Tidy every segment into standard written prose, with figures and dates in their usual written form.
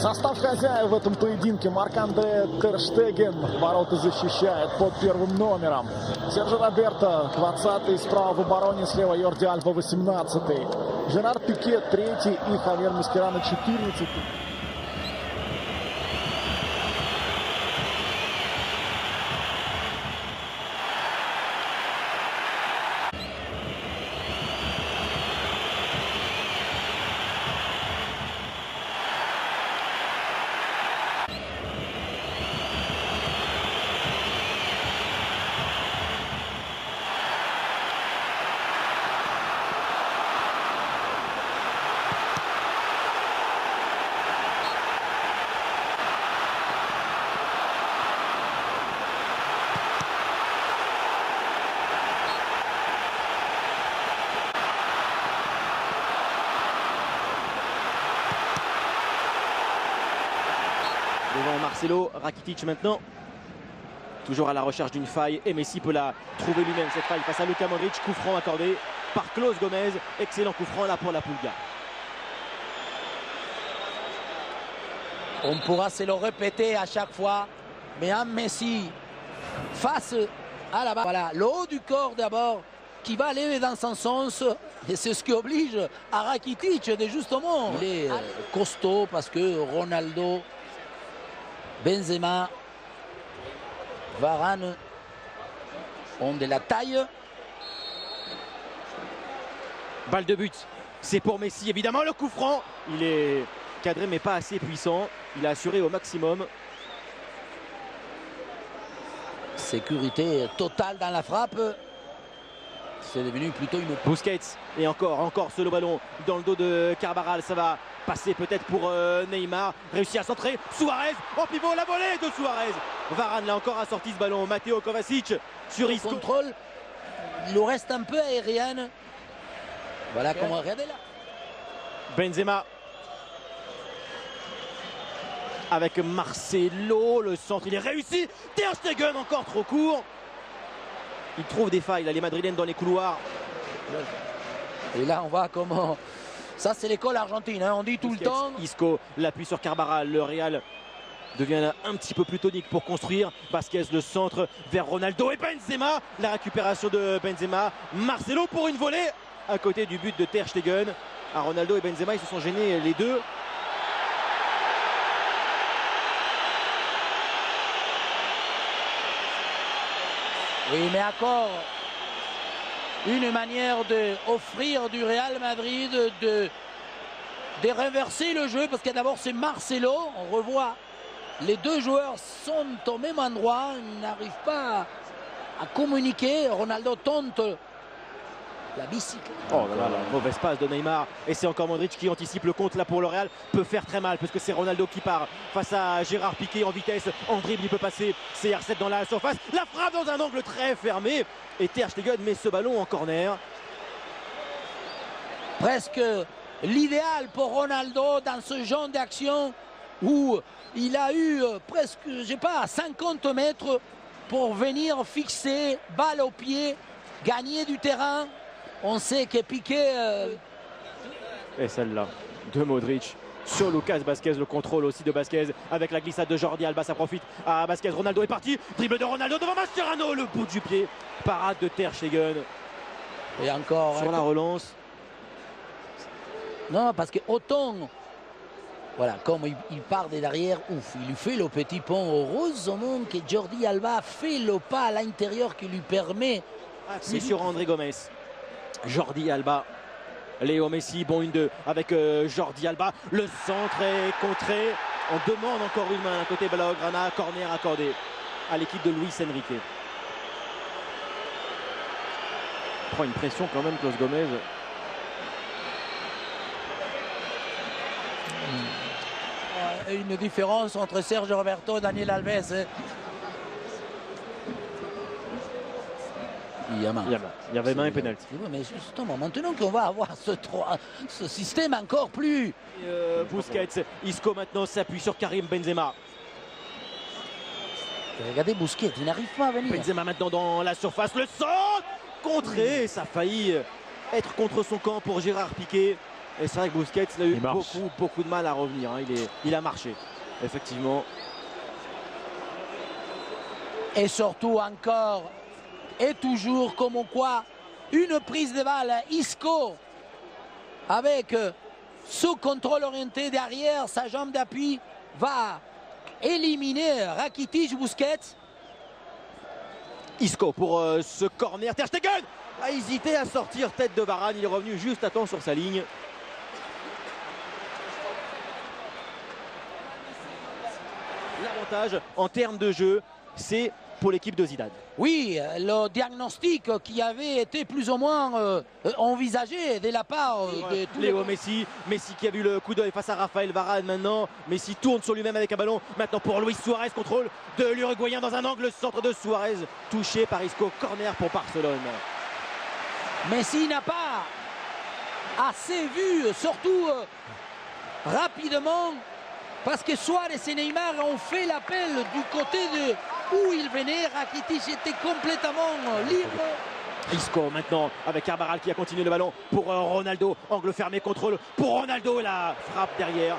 Состав хозяев в этом поединке: Марк-Андре Тер Штеген, ворота защищает под первым номером. Серджо Роберто 20-й, справа в обороне, слева Йорди Альба 18-й. Жерар Пике 3-й и Хавьер Маскерано 14-й. Devant Marcelo, Rakitic maintenant, toujours à la recherche d'une faille, et Messi peut la trouver lui-même, cette faille face à Luka Modric. Coup franc accordé par Klaus Gomez, excellent coup franc là pour la Pulga. On pourra se le répéter à chaque fois, mais un Messi face à la balle, voilà, le haut du corps d'abord qui va aller dans son sens, et c'est ce qui oblige à Rakitic de justement, il est costaud parce que Ronaldo, Benzema, Varane ont de la taille. Balle de but, c'est pour Messi évidemment. Le coup franc, il est cadré mais pas assez puissant. Il a assuré au maximum. Sécurité totale dans la frappe. C'est devenu plutôt une... Busquets, et encore ce ballon dans le dos de Carvajal. Ça va passer peut-être pour Neymar. Réussi à centrer. Suarez en pivot, la volée de Suarez. Varane l'a encore assorti ce ballon. Matteo Kovacic sur Isco. Contrôle. Il nous reste un peu aérienne. Voilà comment regardez là. Benzema. Avec Marcelo, le centre, il est réussi. Ter Stegen encore trop court. Il trouve des failles là, les Madrilènes dans les couloirs. Et là on voit comment... Ça c'est l'école argentine, hein. On dit tout le temps. Isco l'appuie sur Carvajal, le Real devient un petit peu plus tonique pour construire. Vasquez le centre vers Ronaldo et Benzema. La récupération de Benzema. Marcelo pour une volée à côté du but de Ter Stegen. À Ronaldo et Benzema, ils se sont gênés les deux. Oui, mais encore une manière d'offrir du Real Madrid de renverser le jeu, parce que d'abord c'est Marcelo, on revoit les deux joueurs sont au même endroit, ils n'arrivent pas à communiquer. Ronaldo tente la bicycle. Oh là là, mauvaise passe de Neymar, et c'est encore Modric qui anticipe le compte là pour le Real. Peut faire très mal parce que c'est Ronaldo qui part face à Gérard Piqué en vitesse, en dribble, il peut passer. CR7 dans la surface, la frappe dans un angle très fermé, et Ter Stegen met ce ballon en corner. Presque l'idéal pour Ronaldo dans ce genre d'action où il a eu presque, je sais pas, 50 mètres pour venir fixer, balle au pied, gagner du terrain. On sait que Piqué... Et celle-là de Modric sur Lucas Vázquez, le contrôle aussi de Vázquez avec la glissade de Jordi Alba, ça profite à Vázquez. Ronaldo est parti, dribble de Ronaldo devant Mascherano, le bout du pied, parade de Ter Stegen. Et encore sur la relance. Non, parce que autant, voilà, comme il part de derrière, ouf, il lui fait le petit pont. Heureusement que Jordi Alba fait le pas à l'intérieur qui lui permet... C'est sur André Gomes. Jordi Alba, Léo Messi, bon 1-2 avec Jordi Alba. Le centre est contré. On demande encore une main côté Blaugrana. Corner accordé à l'équipe de Luis Enrique. Prend une pression quand même, Klaus Gomez. Une différence entre Sergio Roberto et Daniel Alves. Il y avait main et pénalty. Mais justement, maintenant qu'on va avoir ce système encore plus... Busquets, Isco maintenant s'appuie sur Karim Benzema. Regardez Busquets, il n'arrive pas à venir. Benzema maintenant dans la surface, le centre contré, ça a failli être contre son camp pour Gérard Piqué. Et c'est vrai que Busquets il a eu Il marche. beaucoup de mal à revenir. Hein. Il a marché, effectivement. Et surtout encore et toujours comme quoi une prise de balle Isco avec ce contrôle orienté derrière sa jambe d'appui va éliminer Rakitic. Busquets. Isco pour ce corner. Ter Stegen a hésité à sortir tête de Varane. Il est revenu juste à temps sur sa ligne. L'avantage en termes de jeu, c'est pour l'équipe de Zidane. Oui, le diagnostic qui avait été plus ou moins envisagé de la part de tous Léo Messi qui a vu le coup d'œil face à Raphaël Varane maintenant. Messi tourne sur lui-même avec un ballon. Maintenant pour Luis Suarez, contrôle de l'Uruguayen dans un angle, centre de Suarez, touché par Isco, corner pour Barcelone. Messi n'a pas assez vu, surtout rapidement, parce que Suarez et Neymar ont fait l'appel du côté de où il venait. Rakitic était complètement libre. Isco maintenant avec Carvajal qui a continué le ballon pour Ronaldo. Angle fermé, contrôle pour Ronaldo. La frappe derrière,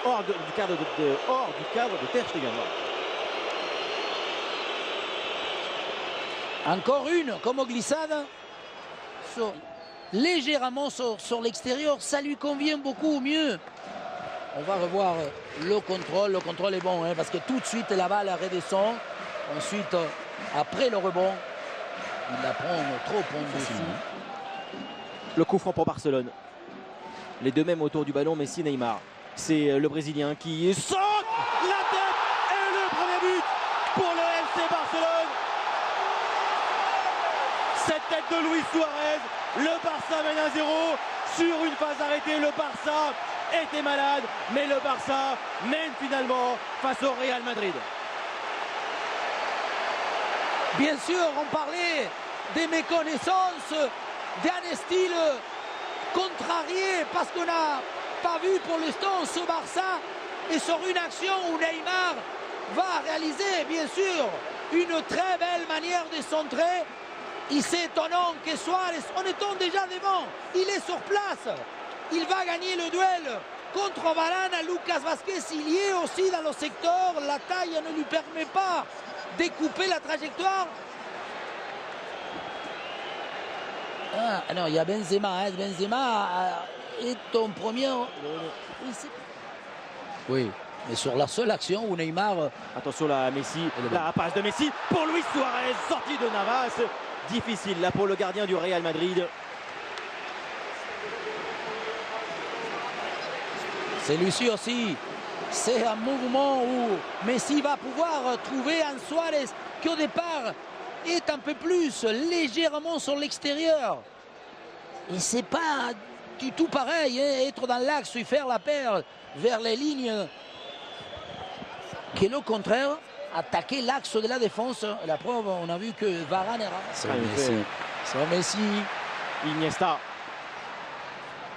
hors du cadre de Ter Stegen. Encore une, comme glissade, légèrement sur l'extérieur, ça lui convient beaucoup mieux. On va revoir le contrôle est bon, hein, parce que tout de suite la balle redescend. Ensuite, après le rebond, il la prend trop en dessus. Le coup franc pour Barcelone. Les deux mêmes autour du ballon, Messi, Neymar. C'est le Brésilien qui saute la tête et le premier but pour le FC Barcelone. Cette tête de Luis Suarez, le Barça mène 1-0 sur une phase arrêtée. Le Barça était malade, mais le Barça mène finalement face au Real Madrid. Bien sûr, on parlait des méconnaissances, d'un style contrarié, parce qu'on n'a pas vu pour l'instant ce Barça, et sur une action où Neymar va réaliser, bien sûr, une très belle manière de centrer. Il s'étonnant que Suarez, en étant déjà devant, il est sur place. Il va gagner le duel contre Varane. Lucas Vázquez, il y est aussi dans le secteur. La taille ne lui permet pas de couper la trajectoire. Ah non, il y a Benzema. Hein. Benzema est en première. Oui, mais sur la seule action où Neymar. Attention là, Messi, la passe de Messi pour Luis Suarez, sortie de Navas. Difficile là pour le gardien du Real Madrid. Celui-ci aussi, c'est un mouvement où Messi va pouvoir trouver un Suarez qui au départ est un peu plus légèrement sur l'extérieur. Et c'est pas du tout pareil, hein, être dans l'axe et faire la paire vers les lignes. Que le contraire, attaquer l'axe de la défense. La preuve, on a vu que Varane est C'est Messi. Iniesta.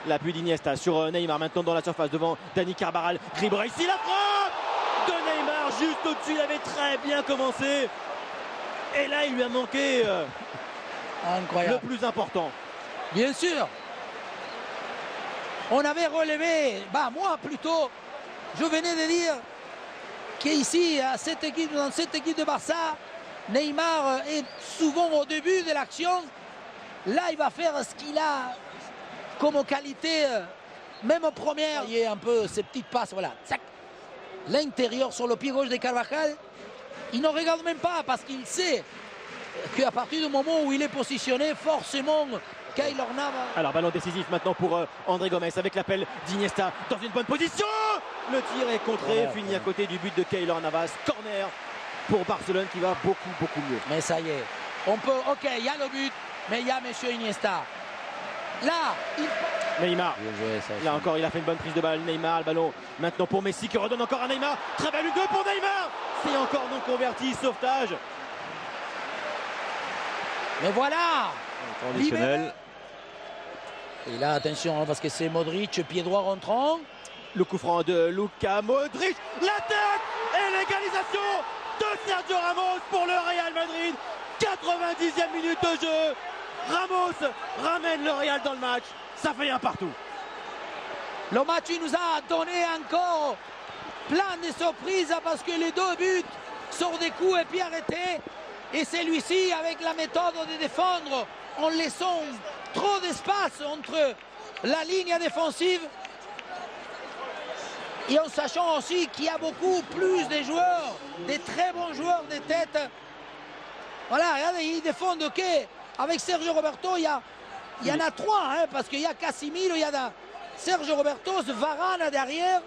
L'appui d'Iniesta sur Neymar maintenant dans la surface devant Dani Carvajal. Dribble ici, la frappe de Neymar juste au-dessus. Il avait très bien commencé. Et là, il lui a manqué incroyable. Le plus important. Bien sûr. On avait relevé, moi plutôt, je venais de dire qu'ici, dans cette équipe de Barça, Neymar est souvent au début de l'action. Là, il va faire ce qu'il a comme qualité, même en première. Il y a un peu ces petites passes, voilà. L'intérieur sur le pied gauche de Carvajal, il ne regarde même pas parce qu'il sait qu'à partir du moment où il est positionné, forcément, Keylor Navas. Alors, ballon décisif maintenant pour André Gomes avec l'appel d'Iniesta dans une bonne position. Le tir est contré, fini à côté du but de Keylor Navas. Corner pour Barcelone qui va beaucoup mieux. Mais ça y est, on peut, ok, il y a le but, mais il y a monsieur Iniesta. Là, Neymar, là encore il a fait une bonne prise de balle. Neymar, le ballon maintenant pour Messi qui redonne encore à Neymar. Très belle 1-2 pour Neymar. C'est encore non converti, sauvetage. Mais voilà. Conditionnel. Et là, attention, parce que c'est Modric, pied droit rentrant. Le coup franc de Luka Modric. La tête et l'égalisation de Sergio Ramos pour le Real Madrid. 90e minute de jeu. Ramos ramène le Real dans le match. Ça fait un partout. Le match il nous a donné encore plein de surprises parce que les deux buts sont des coups et puis arrêtés. Et celui-ci, avec la méthode de défendre, en laissant trop d'espace entre la ligne défensive et en sachant aussi qu'il y a beaucoup plus de joueurs, des très bons joueurs de tête. Voilà, regardez, ils défendent ok. Avec Sergio Roberto, il y en a trois, hein, parce qu'il y a Casemiro, il y a Sergio Roberto, Varane derrière,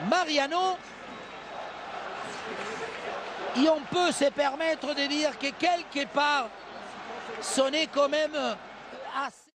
Mariano. Et on peut se permettre de dire que quelque part, ce n'est quand même assez...